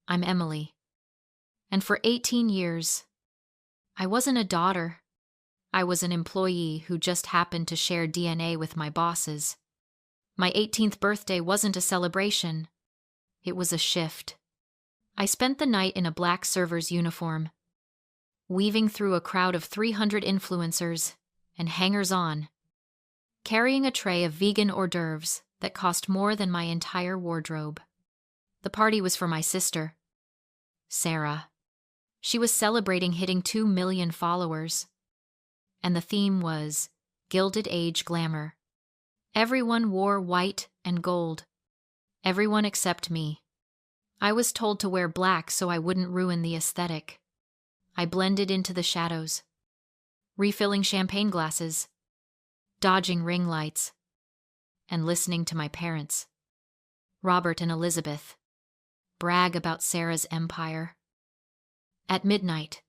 I'm Emily. And for 18 years, I wasn't a daughter. I was an employee who just happened to share DNA with my bosses. My 18th birthday wasn't a celebration. It was a shift. I spent the night in a black server's uniform, weaving through a crowd of 300 influencers and hangers-on, carrying a tray of vegan hors d'oeuvres that cost more than my entire wardrobe. The party was for my sister, Sarah. She was celebrating hitting 2 million followers, and the theme was Gilded Age Glamour. Everyone wore white and gold. Everyone except me. I was told to wear black so I wouldn't ruin the aesthetic. I blended into the shadows, refilling champagne glasses, dodging ring lights, and listening to my parents, Robert and Elizabeth, brag about Sarah's empire. At midnight,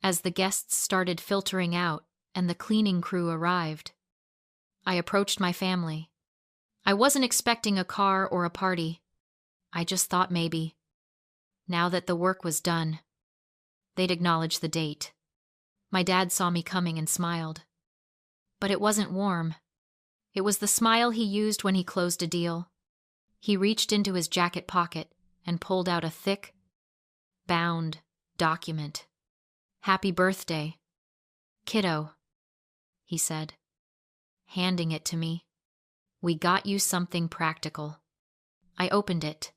as the guests started filtering out and the cleaning crew arrived, I approached my family. I wasn't expecting a car or a party. I just thought maybe, now that the work was done, they'd acknowledge the date. My dad saw me coming and smiled. But it wasn't warm. It was the smile he used when he closed a deal. He reached into his jacket pocket and pulled out a thick, bound document. "Happy birthday, kiddo," he said, handing it to me. "We got you something practical." I opened it.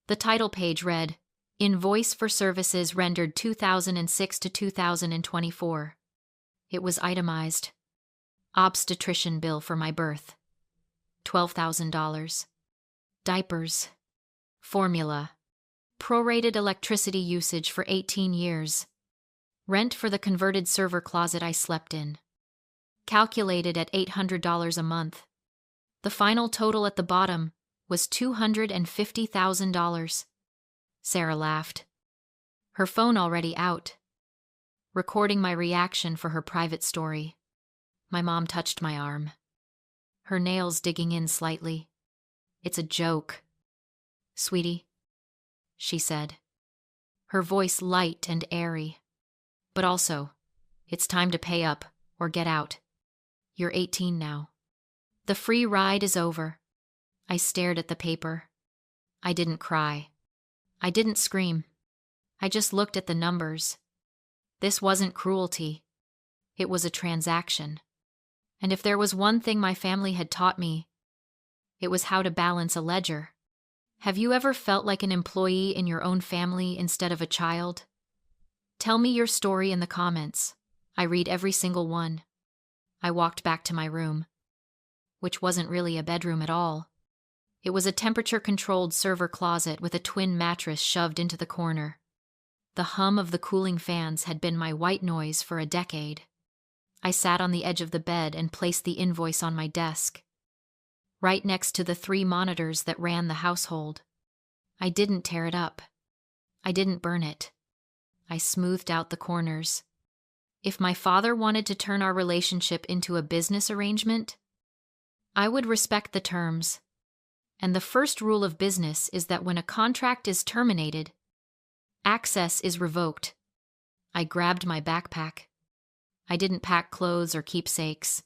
The title page read, "Invoice for services rendered 2006 to 2024. It was itemized. Obstetrician bill for my birth, $12,000. Diapers. Formula. Prorated electricity usage for 18 years. Rent for the converted server closet I slept in. Calculated at $800 a month. The final total at the bottom was $250,000. Sarah laughed. Her phone already out, recording my reaction for her private story. My mom touched my arm, her nails digging in slightly. "It's a joke, sweetie," she said, her voice light and airy. "But also, it's time to pay up or get out. You're 18 now. The free ride is over." I stared at the paper. I didn't cry. I didn't scream. I just looked at the numbers. This wasn't cruelty. It was a transaction. And if there was one thing my family had taught me, it was how to balance a ledger. Have you ever felt like an employee in your own family instead of a child? Tell me your story in the comments. I read every single one. I walked back to my room, which wasn't really a bedroom at all. It was a temperature-controlled server closet with a twin mattress shoved into the corner. The hum of the cooling fans had been my white noise for a decade. I sat on the edge of the bed and placed the invoice on my desk, right next to the 3 monitors that ran the household. I didn't tear it up. I didn't burn it. I smoothed out the corners. If my father wanted to turn our relationship into a business arrangement, I would respect the terms. And the first rule of business is that when a contract is terminated, access is revoked. I grabbed my backpack. I didn't pack clothes or keepsakes.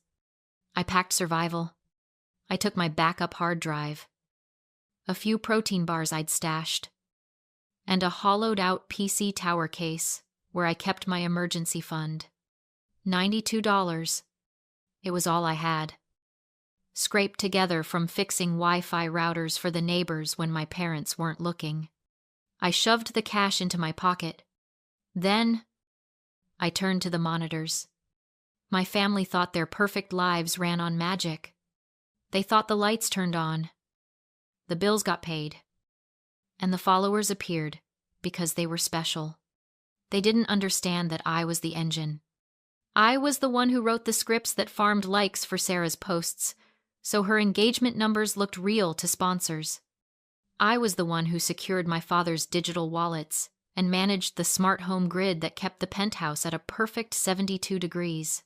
I packed survival. I took my backup hard drive, a few protein bars I'd stashed, and a hollowed-out PC tower case where I kept my emergency fund. $92. It was all I had, scraped together from fixing Wi-Fi routers for the neighbors when my parents weren't looking. I shoved the cash into my pocket. Then, I turned to the monitors. My family thought their perfect lives ran on magic. They thought the lights turned on, the bills got paid, and the followers appeared because they were special. They didn't understand that I was the engine. I was the one who wrote the scripts that farmed likes for Sarah's posts, so her engagement numbers looked real to sponsors. I was the one who secured my father's digital wallets and managed the smart home grid that kept the penthouse at a perfect 72 degrees.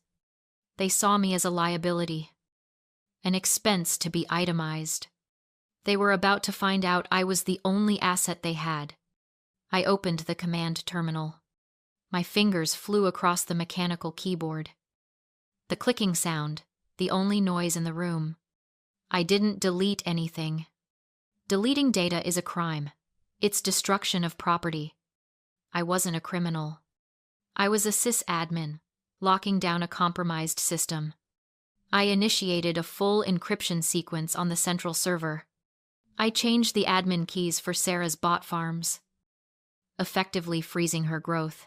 They saw me as a liability, an expense to be itemized. They were about to find out I was the only asset they had, I opened the command terminal. My fingers flew across the mechanical keyboard. The clicking sound, the only noise in the room. I didn't delete anything. Deleting data is a crime. It's destruction of property. I wasn't a criminal. I was a sysadmin, locking down a compromised system. I initiated a full encryption sequence on the central server. I changed the admin keys for Sarah's bot farms, effectively freezing her growth.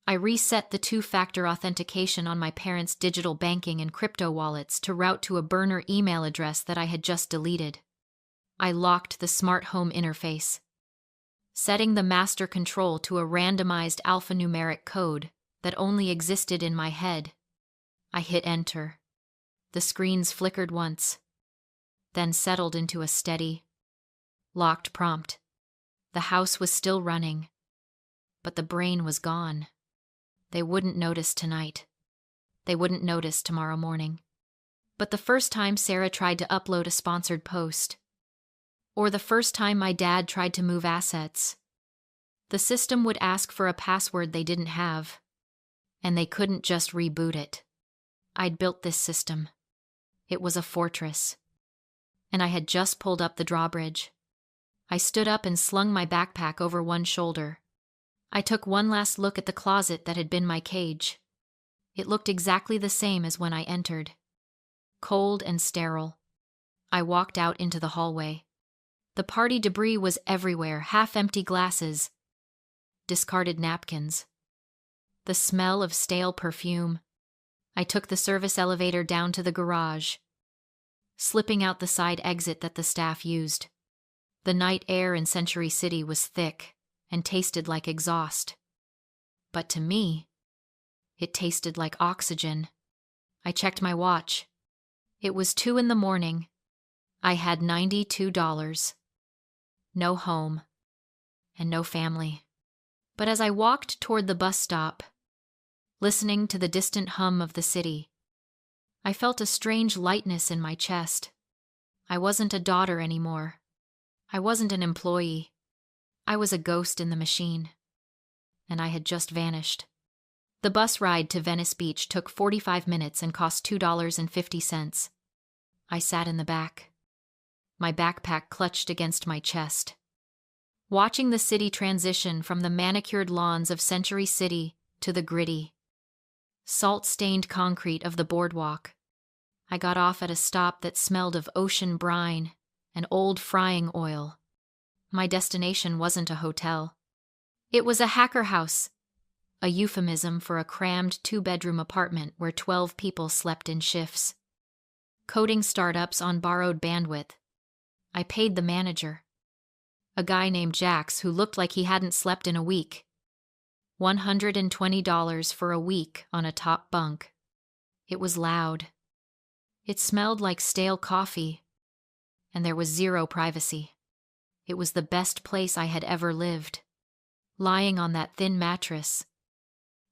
I reset the two-factor authentication on my parents' digital banking and crypto wallets to route to a burner email address that I had just deleted. I locked the smart home interface, setting the master control to a randomized alphanumeric code that only existed in my head. I hit enter. The screens flickered once, then settled into a steady, locked prompt. The house was still running, but the brain was gone. They wouldn't notice tonight. They wouldn't notice tomorrow morning. But the first time Sarah tried to upload a sponsored post, or the first time my dad tried to move assets, the system would ask for a password they didn't have, and they couldn't just reboot it. I'd built this system. It was a fortress, and I had just pulled up the drawbridge. I stood up and slung my backpack over one shoulder. I took one last look at the closet that had been my cage. It looked exactly the same as when I entered. Cold and sterile. I walked out into the hallway. The party debris was everywhere, half-empty glasses, discarded napkins, the smell of stale perfume. I took the service elevator down to the garage, slipping out the side exit that the staff used. The night air in Century City was thick and tasted like exhaust. But to me, it tasted like oxygen. I checked my watch. It was 2 a.m. I had $92. No home, and no family. But as I walked toward the bus stop, listening to the distant hum of the city, I felt a strange lightness in my chest. I wasn't a daughter anymore. I wasn't an employee. I was a ghost in the machine, and I had just vanished. The bus ride to Venice Beach took 45 minutes and cost $2.50. I sat in the back, my backpack clutched against my chest, watching the city transition from the manicured lawns of Century City to the gritty, salt-stained concrete of the boardwalk. I got off at a stop that smelled of ocean brine and old frying oil. My destination wasn't a hotel. It was a hacker house, a euphemism for a crammed 2-bedroom apartment where 12 people slept in shifts. Coding startups on borrowed bandwidth. I paid the manager, a guy named Jax who looked like he hadn't slept in a week. $120 for a week on a top bunk. It was loud. It smelled like stale coffee, and there was zero privacy. It was the best place I had ever lived, lying on that thin mattress,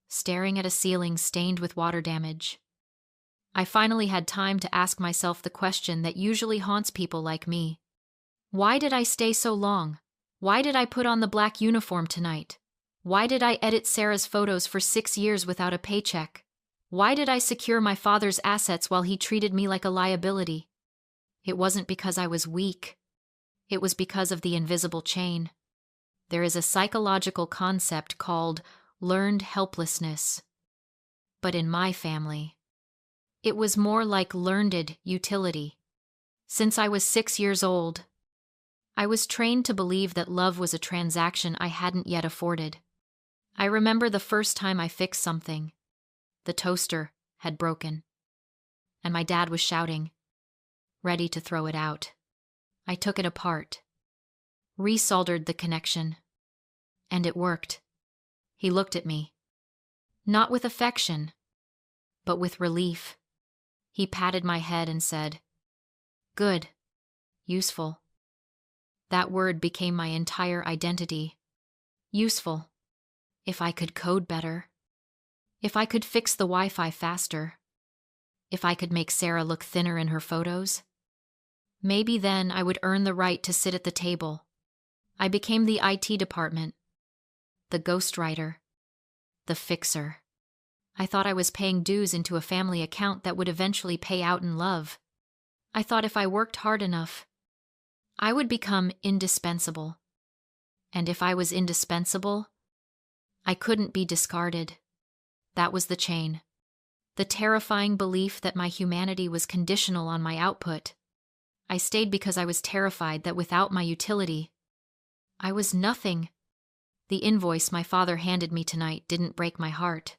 staring at a ceiling stained with water damage. I finally had time to ask myself the question that usually haunts people like me. Why did I stay so long? Why did I put on the black uniform tonight? Why did I edit Sarah's photos for 6 years without a paycheck? Why did I secure my father's assets while he treated me like a liability? It wasn't because I was weak. It was because of the invisible chain. There is a psychological concept called learned helplessness. But in my family, it was more like learned utility. Since I was 6 years old, I was trained to believe that love was a transaction I hadn't yet afforded. I remember the first time I fixed something. The toaster had broken, and my dad was shouting, ready to throw it out. I took it apart, resoldered the connection, and it worked. He looked at me, not with affection, but with relief. He patted my head and said, "Good, useful." That word became my entire identity. Useful. If I could code better. If I could fix the Wi-Fi faster. If I could make Sarah look thinner in her photos. Maybe then I would earn the right to sit at the table. I became the IT department, the ghostwriter, the fixer. I thought I was paying dues into a family account that would eventually pay out in love. I thought if I worked hard enough, I would become indispensable. And if I was indispensable, I couldn't be discarded. That was the chain. The terrifying belief that my humanity was conditional on my output. I stayed because I was terrified that without my utility, I was nothing. The invoice my father handed me tonight didn't break my heart.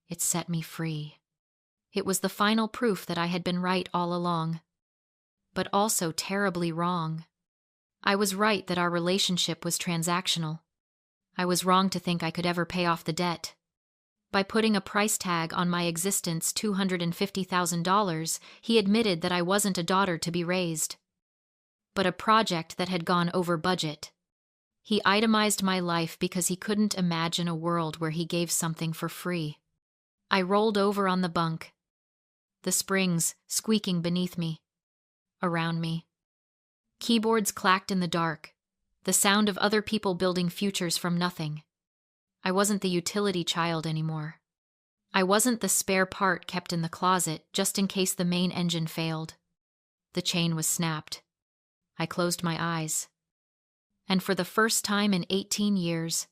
It set me free. It was the final proof that I had been right all along, but also terribly wrong. I was right that our relationship was transactional. I was wrong to think I could ever pay off the debt. By putting a price tag on my existence, $250,000, he admitted that I wasn't a daughter to be raised, but a project that had gone over budget. He itemized my life because he couldn't imagine a world where he gave something for free. I rolled over on the bunk, the springs squeaking beneath me, around me. Keyboards clacked in the dark, the sound of other people building futures from nothing. I wasn't the utility child anymore. I wasn't the spare part kept in the closet just in case the main engine failed. The chain was snapped. I closed my eyes. And for the first time in 18 years,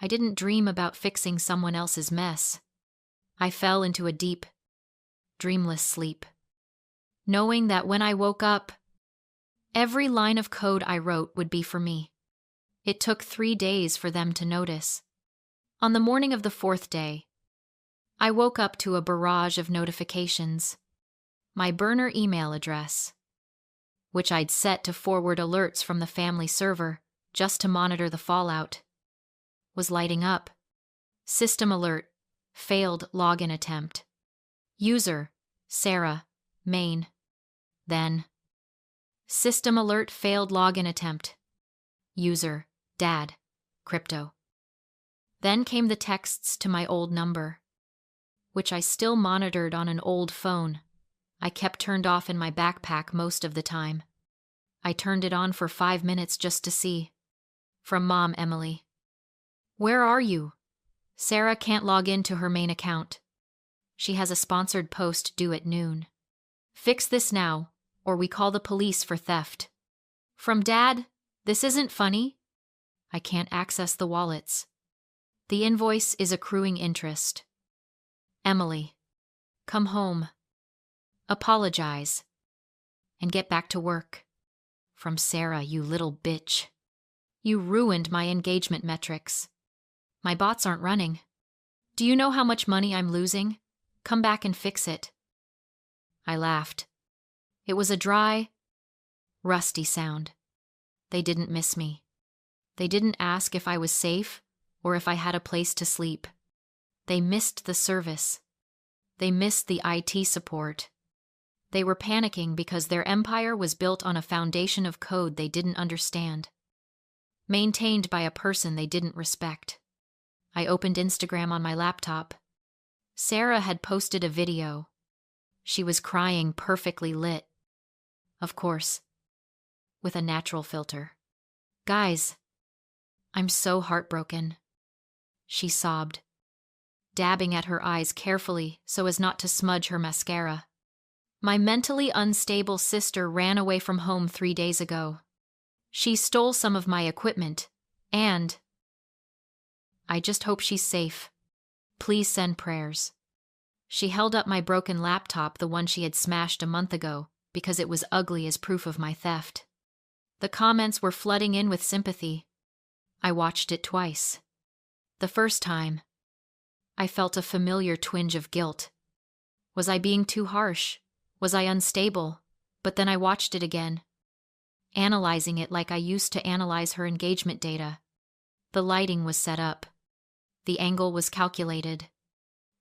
I didn't dream about fixing someone else's mess. I fell into a deep, dreamless sleep, knowing that when I woke up, every line of code I wrote would be for me. It took 3 days for them to notice. On the morning of the 4th day, I woke up to a barrage of notifications. My burner email address, which I'd set to forward alerts from the family server just to monitor the fallout, was lighting up. System alert, failed login attempt. User, Sarah, main. Then, system alert, failed login attempt. User, Dad, crypto. Then came the texts to my old number, which I still monitored on an old phone I kept turned off in my backpack most of the time. I turned it on for 5 minutes just to see. From Mom, Emily. Where are you? Sarah can't log into her main account. She has a sponsored post due at noon. Fix this now, or we call the police for theft. From Dad, this isn't funny. I can't access the wallets. The invoice is accruing interest. Emily, come home. Apologize. And get back to work. From Sarah, you little bitch. You ruined my engagement metrics. My bots aren't running. Do you know how much money I'm losing? Come back and fix it. I laughed. It was a dry, rusty sound. They didn't miss me. They didn't ask if I was safe or if I had a place to sleep. They missed the service. They missed the IT support. They were panicking because their empire was built on a foundation of code they didn't understand, maintained by a person they didn't respect. I opened Instagram on my laptop. Sarah had posted a video. She was crying, perfectly lit. Of course, with a natural filter. Guys, I'm so heartbroken. She sobbed, dabbing at her eyes carefully so as not to smudge her mascara. My mentally unstable sister ran away from home 3 days ago. She stole some of my equipment, and I just hope she's safe. Please send prayers. She held up my broken laptop, the one she had smashed a month ago, because it was ugly as proof of my theft. The comments were flooding in with sympathy. I watched it twice. The first time, I felt a familiar twinge of guilt. Was I being too harsh? Was I unstable? But then I watched it again, analyzing it like I used to analyze her engagement data. The lighting was set up. The angle was calculated.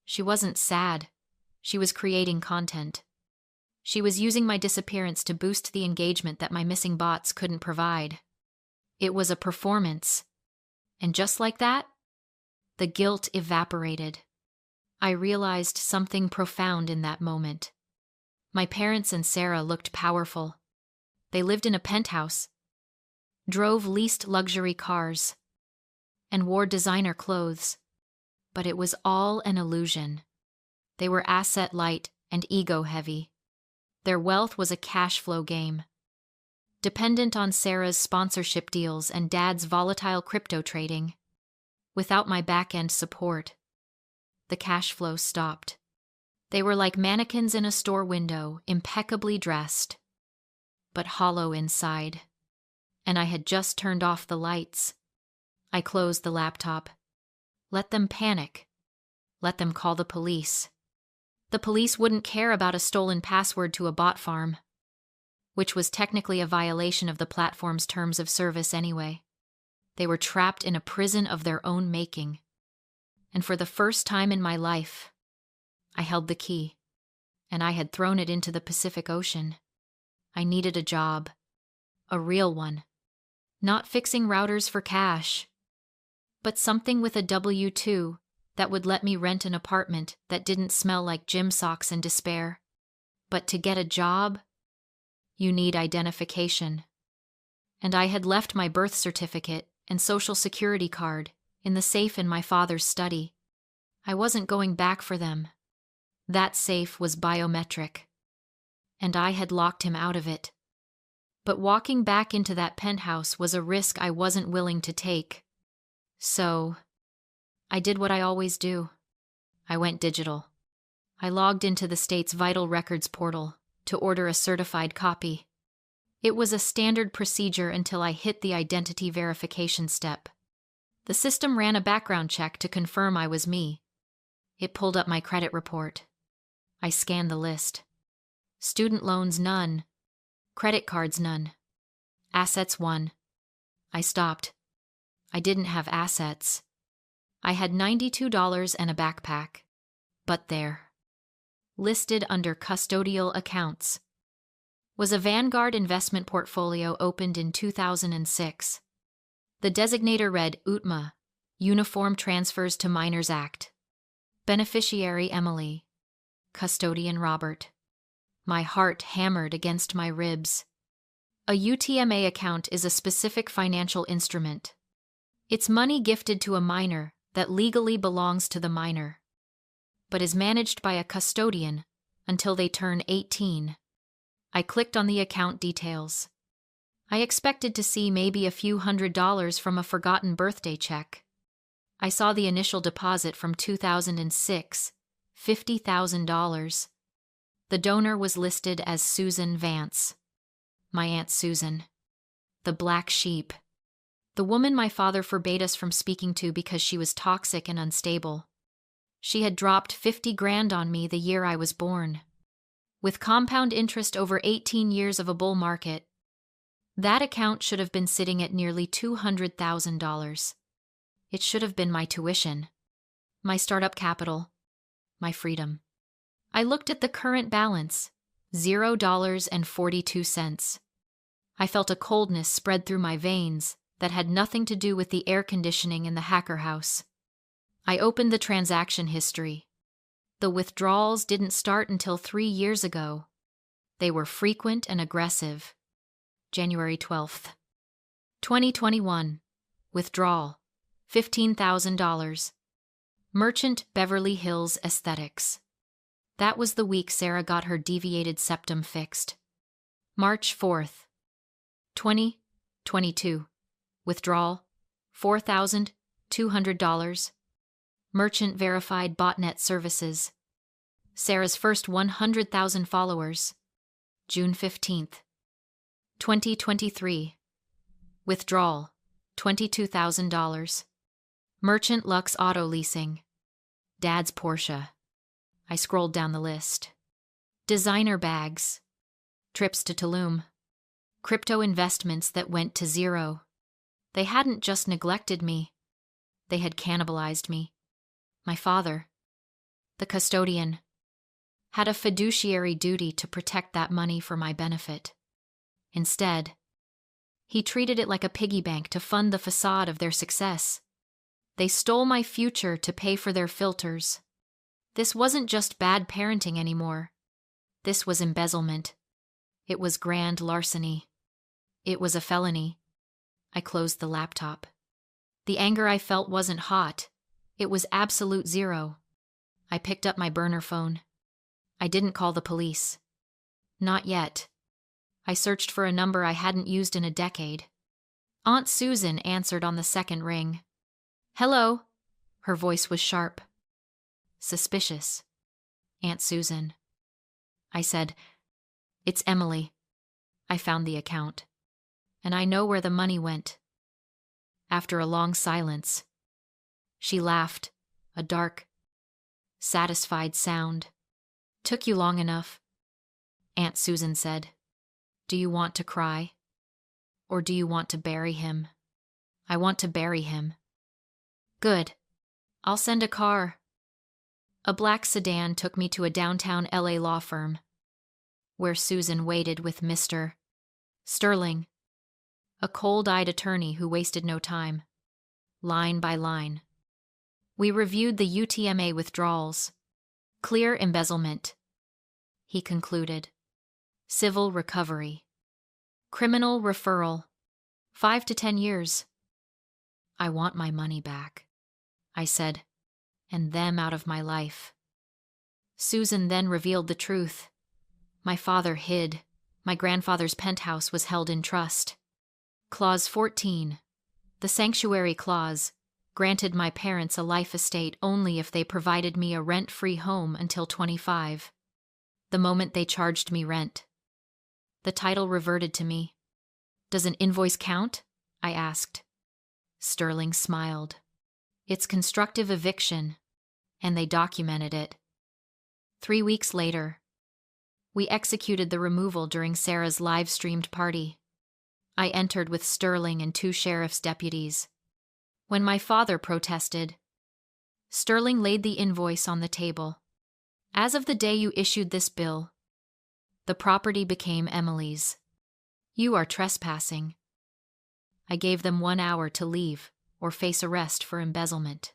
She wasn't sad. She was creating content. She was using my disappearance to boost the engagement that my missing bots couldn't provide. It was a performance. And just like that, the guilt evaporated. I realized something profound in that moment. My parents and Sarah looked powerful. They lived in a penthouse, drove leased luxury cars, and wore designer clothes. But it was all an illusion. They were asset-light and ego-heavy. Their wealth was a cash flow game, dependent on Sarah's sponsorship deals and Dad's volatile crypto trading. Without my back-end support, the cash flow stopped. They were like mannequins in a store window, impeccably dressed, but hollow inside. And I had just turned off the lights. I closed the laptop. Let them panic. Let them call the police. The police wouldn't care about a stolen password to a bot farm, which was technically a violation of the platform's terms of service anyway. They were trapped in a prison of their own making. And for the first time in my life, I held the key, and I had thrown it into the Pacific Ocean. I needed a job, a real one, not fixing routers for cash, but something with a W-2 that would let me rent an apartment that didn't smell like gym socks and despair. But to get a job, you need identification. And I had left my birth certificate and social security card in the safe in my father's study. I wasn't going back for them. That safe was biometric, and I had locked him out of it. But walking back into that penthouse was a risk I wasn't willing to take. So, I did what I always do. I went digital. I logged into the state's vital records portal to order a certified copy. It was a standard procedure until I hit the identity verification step. The system ran a background check to confirm I was me. It pulled up my credit report. I scanned the list. Student loans, none. Credit cards, none. Assets, 1. I stopped. I didn't have assets. I had $92 and a backpack. But there, listed under custodial accounts, was a Vanguard investment portfolio opened in 2006. The designator read UTMA, Uniform Transfers to Minors Act. Beneficiary Emily. Custodian Robert. My heart hammered against my ribs. A UTMA account is a specific financial instrument. It's money gifted to a minor that legally belongs to the minor, but is managed by a custodian until they turn 18. I clicked on the account details. I expected to see maybe a few $100s from a forgotten birthday check. I saw the initial deposit from 2006, $50,000. The donor was listed as Susan Vance. My Aunt Susan. The black sheep. The woman my father forbade us from speaking to because she was toxic and unstable. She had dropped 50 grand on me the year I was born. With compound interest over 18 years of a bull market, that account should have been sitting at nearly $200,000. It should have been my tuition, my startup capital, my freedom. I looked at the current balance, $0.42. I felt a coldness spread through my veins that had nothing to do with the air conditioning in the hacker house. I opened the transaction history. The withdrawals didn't start until 3 years ago. They were frequent and aggressive. January 12th. 2021. Withdrawal. $15,000. Merchant Beverly Hills Aesthetics. That was the week Sarah got her deviated septum fixed. March 4th. 2022. Withdrawal. $4,200. Merchant verified botnet services. Sarah's first 100,000 followers. June 15th. 2023. Withdrawal. $22,000. Merchant Lux Auto Leasing. Dad's Porsche. I scrolled down the list. Designer bags. Trips to Tulum. Crypto investments that went to zero. They hadn't just neglected me. They had cannibalized me. My father, the custodian, had a fiduciary duty to protect that money for my benefit. Instead, he treated it like a piggy bank to fund the facade of their success. They stole my future to pay for their filters. This wasn't just bad parenting anymore. This was embezzlement. It was grand larceny. It was a felony. I closed the laptop. The anger I felt wasn't hot. It was absolute zero. I picked up my burner phone. I didn't call the police. Not yet. I searched for a number I hadn't used in a decade. Aunt Susan answered on the second ring. "Hello." Her voice was sharp. "Suspicious. Aunt Susan." I said, "It's Emily. I found the account. And I know where the money went." After a long silence, she laughed, a dark, satisfied sound. "Took you long enough," Aunt Susan said. "Do you want to cry? Or do you want to bury him?" "I want to bury him." "Good. I'll send a car." A black sedan took me to a downtown LA law firm, where Susan waited with Mr. Sterling, a cold-eyed attorney who wasted no time. Line by line, we reviewed the UTMA withdrawals. "Clear embezzlement," he concluded. "Civil recovery. Criminal referral. 5 to 10 years. "I want my money back," I said, "and them out of my life." Susan then revealed the truth. My father hid. My grandfather's penthouse was held in trust. Clause 14, the sanctuary clause, granted my parents a life estate only if they provided me a rent-free home until 25. The moment they charged me rent, the title reverted to me. "Does an invoice count?" I asked. Sterling smiled. "It's constructive eviction," and they documented it. 3 weeks later, we executed the removal during Sarah's live-streamed party. I entered with Sterling and 2 sheriff's deputies. When my father protested, Sterling laid the invoice on the table. "As of the day you issued this bill, the property became Emily's. You are trespassing." I gave them 1 hour to leave or face arrest for embezzlement.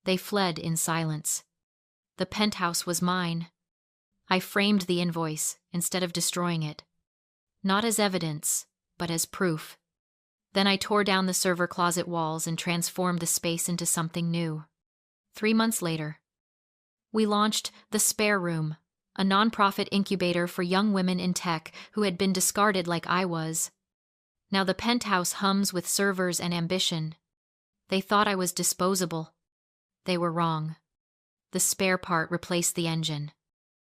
They fled in silence. The penthouse was mine. I framed the invoice instead of destroying it, not as evidence, but as proof. Then I tore down the server closet walls and transformed the space into something new. 3 months later, we launched The Spare Room, a nonprofit incubator for young women in tech who had been discarded like I was. Now the penthouse hums with servers and ambition. They thought I was disposable. They were wrong. The spare part replaced the engine.